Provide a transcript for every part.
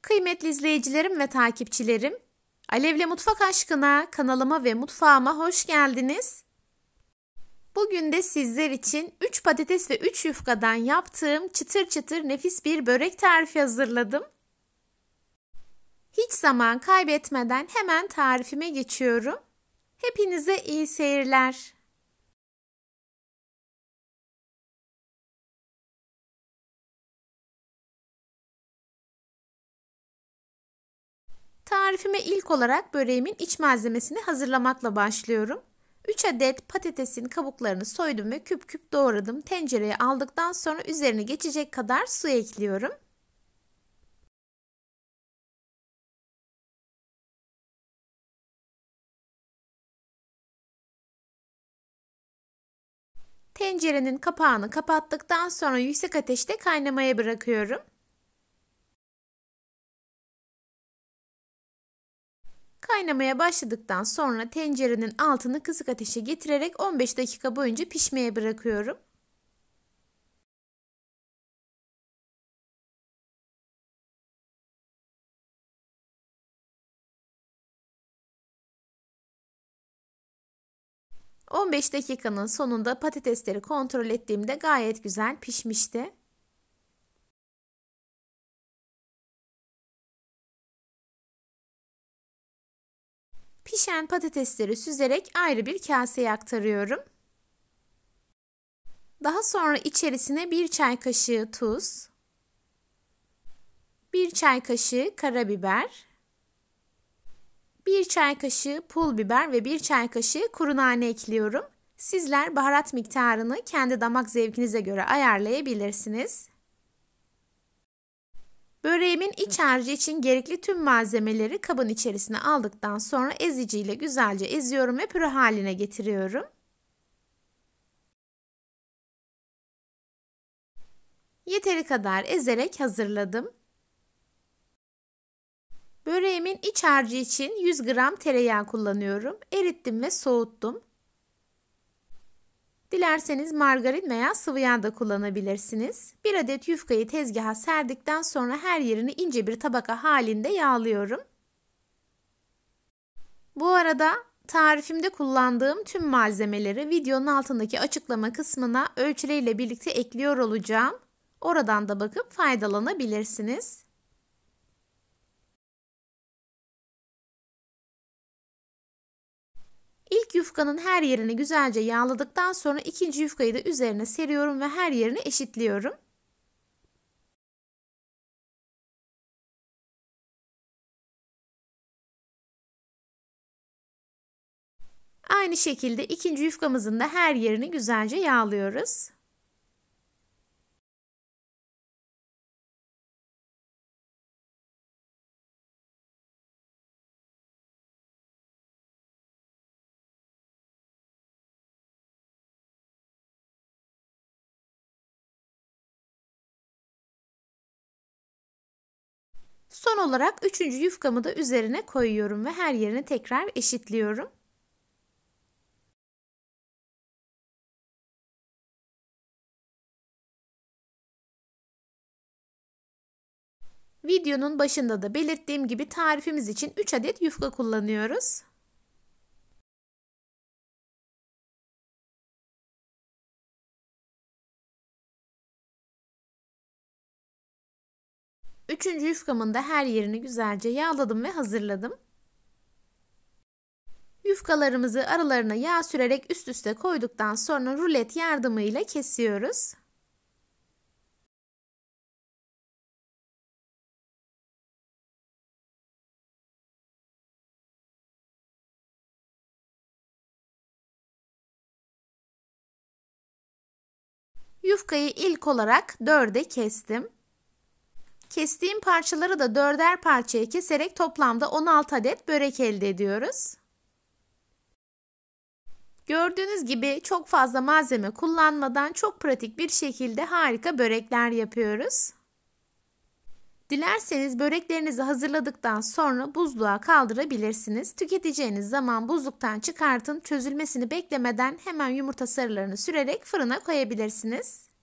Kıymetli izleyicilerim ve takipçilerim, Alevle Mutfak Aşkına kanalıma ve mutfağıma hoş geldiniz. Bugün de sizler için 3 patates ve 3 yufkadan yaptığım çıtır çıtır nefis bir börek tarifi hazırladım. Hiç zaman kaybetmeden hemen tarifime geçiyorum. Hepinize iyi seyirler. Tarifime ilk olarak böreğimin iç malzemesini hazırlamakla başlıyorum. 3 adet patatesin kabuklarını soydum ve küp küp doğradım. Tencereye aldıktan sonra üzerine geçecek kadar su ekliyorum. Tencerenin kapağını kapattıktan sonra yüksek ateşte kaynamaya bırakıyorum. Kaynamaya başladıktan sonra tencerenin altını kısık ateşe getirerek 15 dakika boyunca pişmeye bırakıyorum. ...15 dakikanın sonunda patatesleri kontrol ettiğimde gayet güzel pişmişti. Pişen patatesleri süzerek ayrı bir kaseye aktarıyorum. Daha sonra içerisine 1 çay kaşığı tuz, 1 çay kaşığı karabiber, 1 çay kaşığı pul biber ve 1 çay kaşığı kuru nane ekliyorum. Sizler baharat miktarını kendi damak zevkinize göre ayarlayabilirsiniz. Böreğimin iç harcı için gerekli tüm malzemeleri kabın içerisine aldıktan sonra eziciyle güzelce eziyorum ve püre haline getiriyorum. Yeteri kadar ezerek hazırladım. Böreğimin iç harcı için 100 gram tereyağı kullanıyorum. Erittim ve soğuttum. Dilerseniz margarin veya sıvı yağ da kullanabilirsiniz. 1 adet yufkayı tezgaha serdikten sonra her yerini ince bir tabaka halinde yağlıyorum. Bu arada tarifimde kullandığım tüm malzemeleri videonun altındaki açıklama kısmına ölçüleriyle birlikte ekliyor olacağım. Oradan da bakıp faydalanabilirsiniz. İlk yufkanın her yerini güzelce yağladıktan sonra ikinci yufkayı da üzerine seriyorum ve her yerini eşitliyorum. Aynı şekilde ikinci yufkamızın da her yerini güzelce yağlıyoruz. Son olarak üçüncü yufkamı da üzerine koyuyorum ve her yerini tekrar eşitliyorum. Videonun başında da belirttiğim gibi tarifimiz için 3 adet yufka kullanıyoruz. Üçüncü yufkamın da her yerini güzelce yağladım ve hazırladım. Yufkalarımızı aralarına yağ sürerek üst üste koyduktan sonra rulet yardımıyla kesiyoruz. Yufkayı ilk olarak 4'e kestim. Kestiğim parçaları da 4'er parçaya keserek toplamda 16 adet börek elde ediyoruz. Gördüğünüz gibi çok fazla malzeme kullanmadan çok pratik bir şekilde harika börekler yapıyoruz. Dilerseniz böreklerinizi hazırladıktan sonra buzluğa kaldırabilirsiniz. Tüketeceğiniz zaman buzluktan çıkartın, çözülmesini beklemeden hemen yumurta sarılarını sürerek fırına koyabilirsiniz.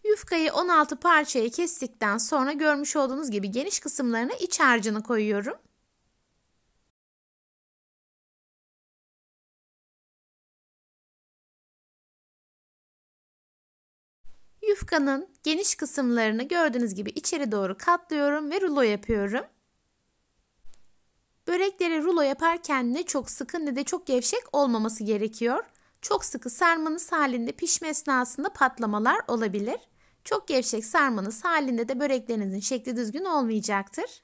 Yufkayı 16 parçaya kestikten sonra görmüş olduğunuz gibi geniş kısımlarına iç harcını koyuyorum. Yufkanın geniş kısımlarını gördüğünüz gibi içeri doğru katlıyorum ve rulo yapıyorum. Börekleri rulo yaparken ne çok sıkı ne de çok gevşek olmaması gerekiyor. Çok sıkı sarmanız halinde pişme esnasında patlamalar olabilir. Çok gevşek sarmanız halinde de böreklerinizin şekli düzgün olmayacaktır.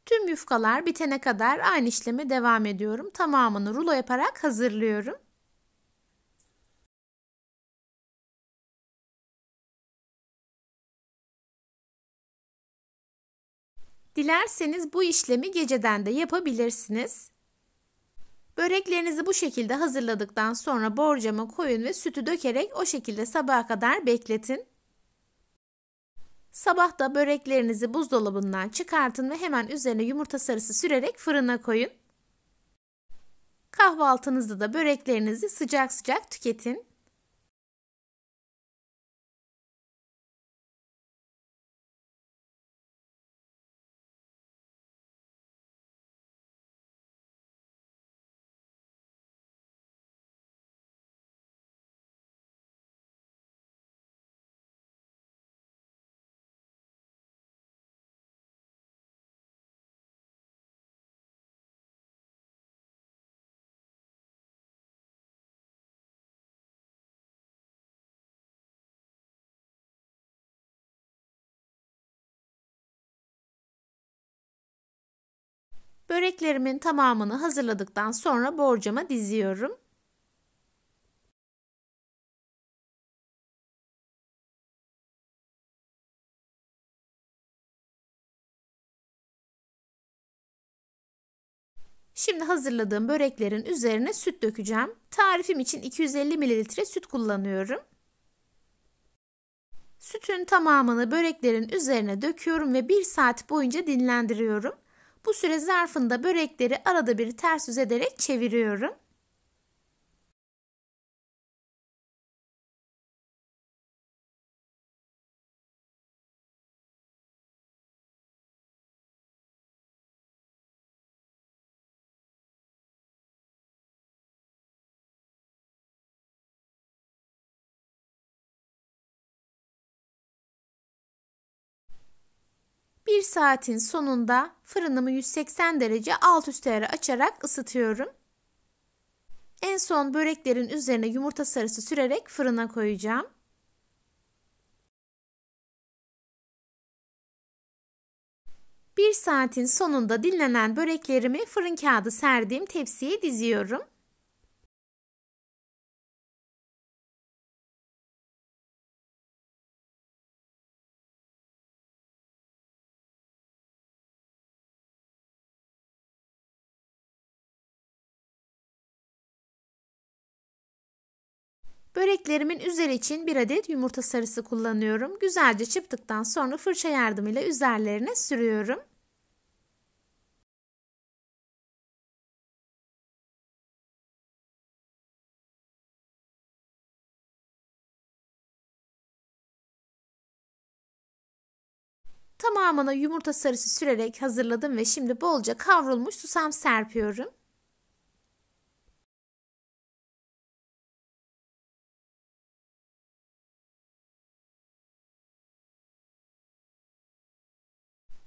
Tüm yufkalar bitene kadar aynı işleme devam ediyorum. Tamamını rulo yaparak hazırlıyorum. Dilerseniz bu işlemi geceden de yapabilirsiniz. Böreklerinizi bu şekilde hazırladıktan sonra borcama koyun ve sütü dökerek o şekilde sabaha kadar bekletin. Sabah da böreklerinizi buzdolabından çıkartın ve hemen üzerine yumurta sarısı sürerek fırına koyun. Kahvaltınızda da böreklerinizi sıcak sıcak tüketin. Böreklerimin tamamını hazırladıktan sonra borcama diziyorum. Şimdi hazırladığım böreklerin üzerine süt dökeceğim. Tarifim için 250 ml süt kullanıyorum. Sütün tamamını böreklerin üzerine döküyorum ve 1 saat boyunca dinlendiriyorum. Bu süre zarfında börekleri arada bir ters yüz ederek çeviriyorum. Bir saatin sonunda fırınımı 180 derece alt üst ayarı açarak ısıtıyorum. En son böreklerin üzerine yumurta sarısı sürerek fırına koyacağım. Bir saatin sonunda dinlenen böreklerimi fırın kağıdı serdiğim tepsiye diziyorum. Böreklerimin üzeri için 1 adet yumurta sarısı kullanıyorum. Güzelce çırptıktan sonra fırça yardımıyla üzerlerine sürüyorum. Tamamına yumurta sarısı sürerek hazırladım ve şimdi bolca kavrulmuş susam serpiyorum.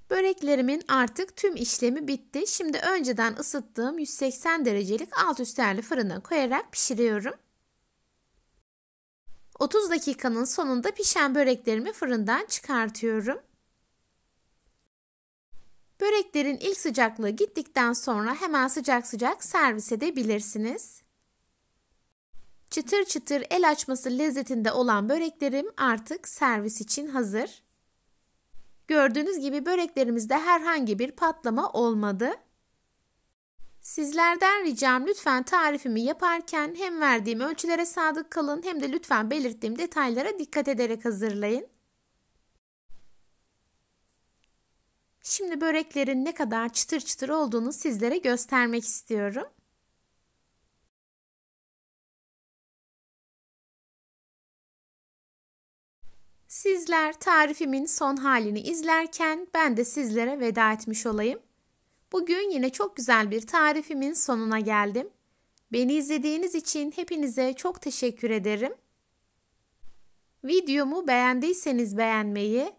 Böreklerimin artık tüm işlemi bitti. Şimdi önceden ısıttığım 180 derecelik alt üst ayarlı fırına koyarak pişiriyorum. 30 dakikanın sonunda pişen böreklerimi fırından çıkartıyorum. Böreklerin ilk sıcaklığı gittikten sonra hemen sıcak sıcak servis edebilirsiniz. Çıtır çıtır el açması lezzetinde olan böreklerim artık servis için hazır. Gördüğünüz gibi böreklerimizde herhangi bir patlama olmadı. Sizlerden ricam lütfen tarifimi yaparken hem verdiğim ölçülere sadık kalın hem de lütfen belirttiğim detaylara dikkat ederek hazırlayın. Şimdi böreklerin ne kadar çıtır çıtır olduğunu sizlere göstermek istiyorum. Sizler tarifimin son halini izlerken ben de sizlere veda etmiş olayım. Bugün yine çok güzel bir tarifimin sonuna geldim. Beni izlediğiniz için hepinize çok teşekkür ederim. Videomu beğendiyseniz beğenmeyi,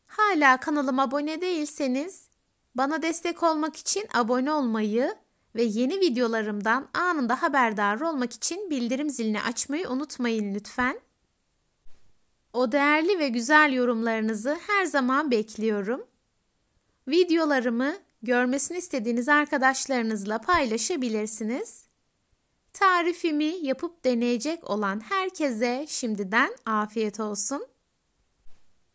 hala kanalıma abone değilseniz bana destek olmak için abone olmayı ve yeni videolarımdan anında haberdar olmak için bildirim zilini açmayı unutmayın lütfen. O değerli ve güzel yorumlarınızı her zaman bekliyorum. Videolarımı görmesini istediğiniz arkadaşlarınızla paylaşabilirsiniz. Tarifimi yapıp deneyecek olan herkese şimdiden afiyet olsun.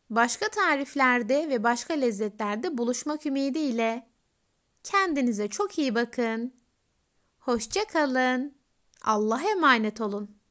Başka tariflerde ve başka lezzetlerde buluşmak ümidiyle kendinize çok iyi bakın. Hoşça kalın. Allah'a emanet olun.